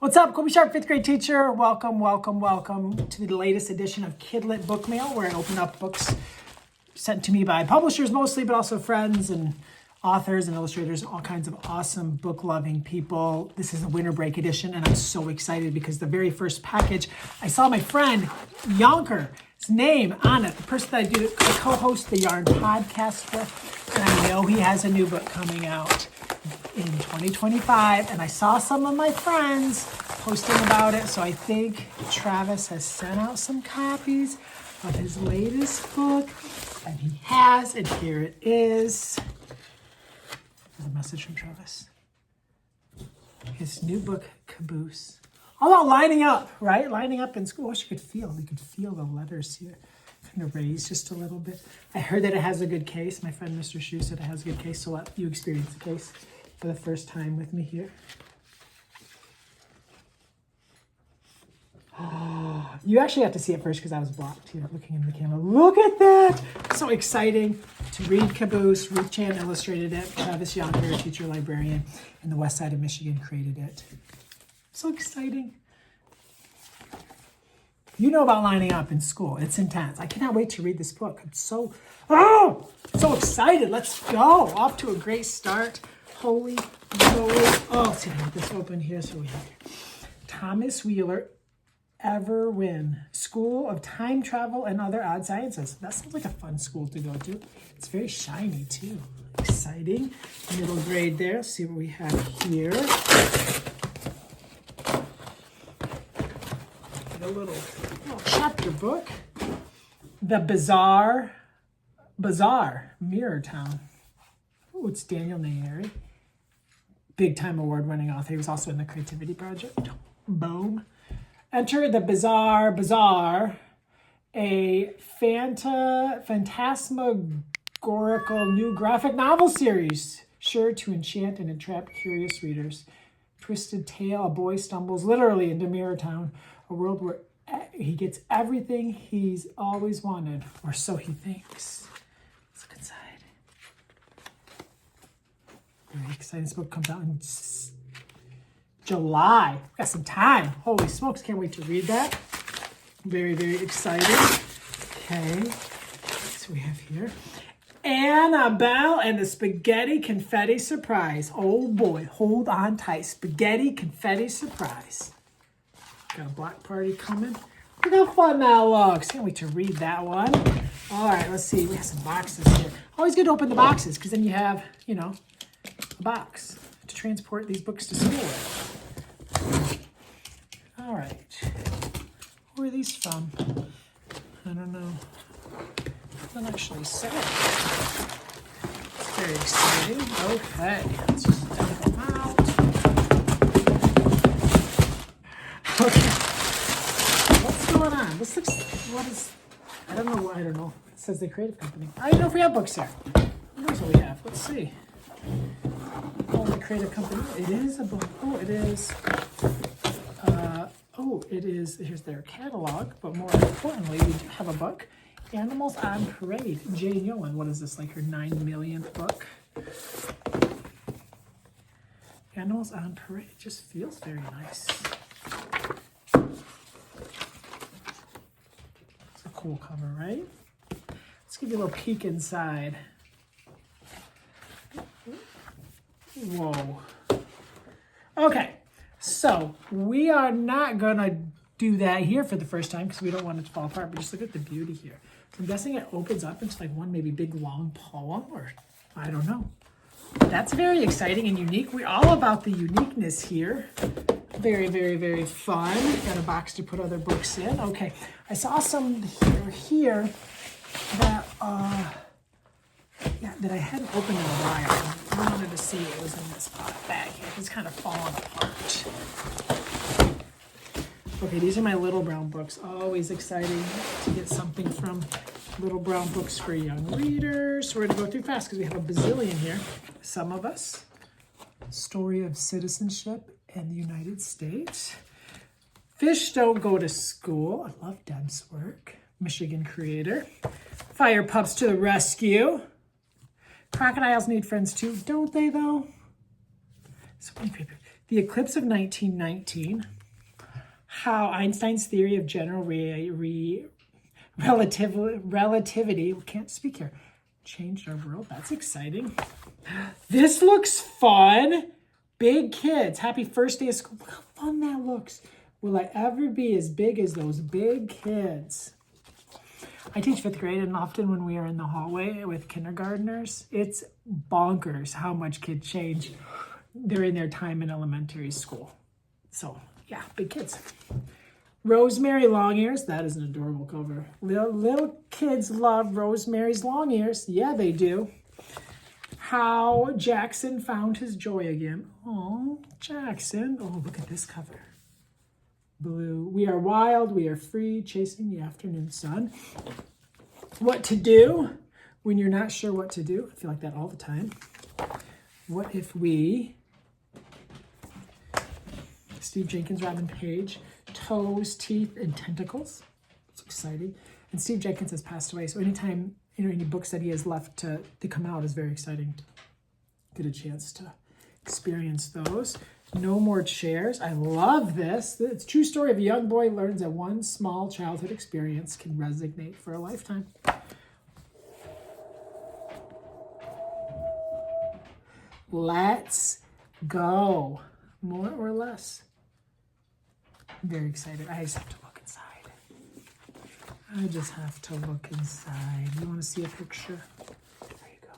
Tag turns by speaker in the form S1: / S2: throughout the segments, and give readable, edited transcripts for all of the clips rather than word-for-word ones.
S1: What's up, Colby Sharp, 5th grade teacher. Welcome to the latest edition of Kidlit Book Mail, where I open up books sent to me by publishers mostly, but also friends and authors and illustrators, all kinds of awesome book-loving people. This is a winter break edition, and I'm so excited because the very first package, I saw my friend Yonker's name on it, the person that I co-host the Yarn podcast with, and I know he has a new book coming out in 2025, and I saw some of my friends posting about it, so I think Travis has sent out some copies of his latest book, and he has, and here it is. There's a message from Travis. His new book, Caboose. All about lining up, right? Lining up in school. I wish you could feel the letters here. Kind of raised just a little bit. I heard that it has a good case. My friend Mr. Shu said it has a good case, so let you experience the case for the first time with me here. Oh, you actually have to see it first because I was blocked here looking in the camera. Look at that! So exciting to read Caboose. Ruth Chan illustrated it. Travis Yonker, teacher librarian in the west side of Michigan, created it. So exciting. You know about lining up in school. It's intense. I cannot wait to read this book. I'm so excited. Let's go. Off to a great start. Holy moly. Oh, see, I have this open here. So we have Thomas Wheeler, Everwin, School of Time Travel and Other Odd Sciences. That sounds like a fun school to go to. It's very shiny too. Exciting. Middle grade there. Let's see what we have here. A little chapter book. The Bizarre Mirror Town. Oh, it's Daniel Nayeri. Big time award-winning author. He was also in the Creativity Project. Boom. Enter the Bizarre, a phantasmagorical new graphic novel series, sure to enchant and entrap curious readers. Twisted tale, a boy stumbles literally into Mirror Town, a world where he gets everything he's always wanted, or so he thinks. Let's look inside. Very exciting. This book comes out in July. Got some time. Holy smokes, can't wait to read that. Very, very excited. Okay, so we have here Annabelle and the Spaghetti Confetti Surprise. Oh boy, hold on tight. Spaghetti Confetti Surprise. Got a block party coming. Look how fun that looks. Can't wait to read that one. All right, let's see. We have some boxes here. Always good to open the boxes because then you have, a box to transport these books to school. All right. Who are these from? I don't know. It doesn't actually say. It's very exciting. Okay. Let's just dump them out. Okay. What's going on? This looks, I don't know. It says the Creative Company. I don't know if we have books here. Who knows what we have? Let's see. Oh, the Creative Company. It is a book. Oh, it is. Here's their catalog, but more importantly, we do have a book. Animals on Parade. Jane Yolen. What is this, like her 9 millionth book? Animals on Parade. It just feels very nice. It's a cool cover, right? Let's give you a little peek inside. Whoa. Okay, so we are not gonna do that here for the first time because we don't want it to fall apart, but just look at the beauty here. So I'm guessing it opens up into like one maybe big long poem, or I don't know. That's very exciting and unique. We're all about the uniqueness here. Very, very, very fun. Got a box to put other books in. Okay, I saw some here that that I hadn't opened in a while. I wanted to see what was in this bag here. It's kind of falling apart. Okay, these are my Little Brown books. Always exciting to get something from Little Brown Books for young readers. We're going to go through fast because we have a bazillion here. Some of us. Story of Citizenship in the United States. Fish Don't Go to School. I love Deb's work. Michigan creator. Fire Pups to the Rescue. Crocodiles need friends too, don't they though? So many great. The Eclipse of 1919. how Einstein's theory of general relativity, we can't speak here, changed our world. That's exciting. This looks fun. Big kids, happy first day of school. Look how fun that looks. Will I ever be as big as those big kids? I teach 5th grade, and often when we are in the hallway with kindergartners, it's bonkers how much kids change during their time in elementary school. So yeah, big kids. Rosemary long ears. That is an adorable cover. Little kids love Rosemary's long ears. Yeah, they do. How Jackson found his joy again. Oh, Jackson. Oh, look at this cover. Blue. We are wild. We are free, chasing the afternoon sun. What to do when you're not sure what to do. I feel like that all the time. What if we... Steve Jenkins, Robin Page, toes, teeth, and tentacles. It's exciting. And Steve Jenkins has passed away, so anytime, any books that he has left to come out is very exciting. Get a chance to experience those. No More Chairs. I love this. It's a true story of a young boy learns that one small childhood experience can resonate for a lifetime. Let's go. More or less. I'm very excited. I just have to look inside. I just have to look inside. You want to see a picture? There you go.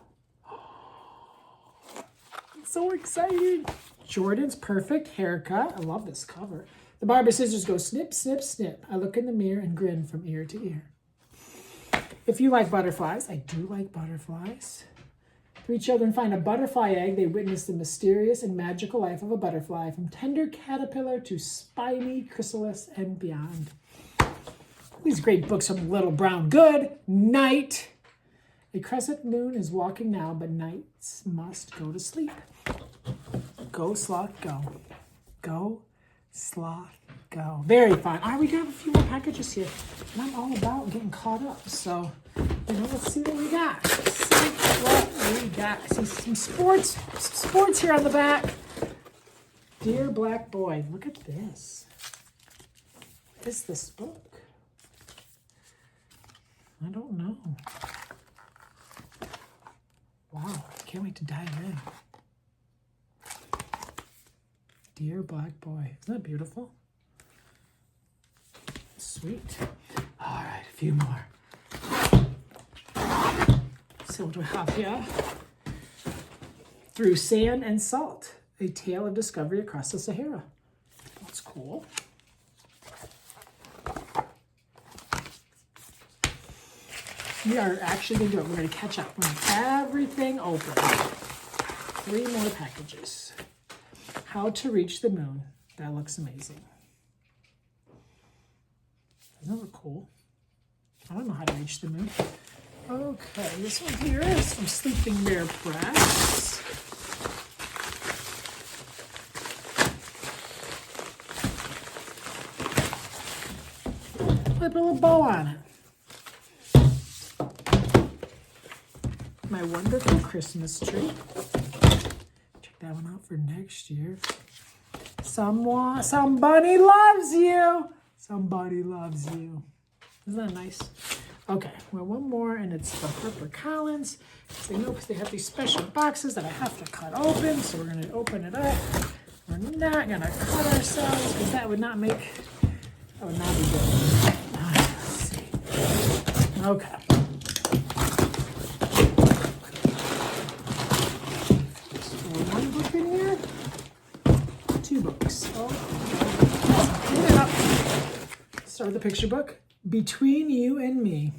S1: Oh, I'm so excited. Jordan's perfect haircut. I love this cover. The barber scissors go snip, snip, snip. I look in the mirror and grin from ear to ear. If you like butterflies, I do like butterflies. 3 children find a butterfly egg. They witness the mysterious and magical life of a butterfly, from tender caterpillar to spiny chrysalis and beyond. These great books from Little Brown Good. Night. A crescent moon is walking now, but nights must go to sleep. Go, sloth, go. Go, sloth, go. Very fun. All right, we got a few more packages here. And I'm all about getting caught up. So, let's see what we got. I see some sports here on the back. Dear Black Boy, look at this. What is this book? I don't know. Wow, can't wait to dive in. Dear Black Boy, isn't that beautiful? Sweet. All right, a few more. So what do we have here? Through Sand and Salt, a tale of discovery across the Sahara. That's cool. We are actually going to do it. We're going to catch up. We're going to have everything open. 3 more packages. How to Reach the Moon. That looks amazing. Doesn't that look cool? I don't know how to reach the moon. Okay, this one here is from Sleeping Bear Press. Put a little bow on it. My wonderful Christmas tree. Check that one out for next year. Somebody loves you. Somebody loves you. Isn't that nice? Okay, well, one more, and it's the HarperCollins. They know because they have these special boxes that I have to cut open, so we're going to open it up. We're not going to cut ourselves because that would not be good. All right, let's see. Okay. So 1 book in here, 2 books. Oh, clean it up. Start with the picture book. Between You and Me.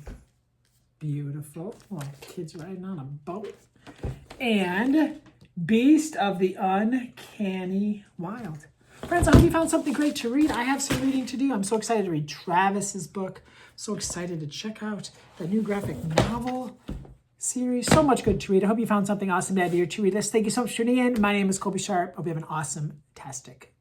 S1: Beautiful. Oh, kids riding on a boat. And Beast of the Uncanny Wild. Friends, I hope you found something great to read. I have some reading to do. I'm so excited to read Travis's book. So excited to check out the new graphic novel series. So much good to read. I hope you found something awesome to add to your to-read list. Thank you so much for tuning in. My name is Colby Sharp. Hope you have an awesome-tastic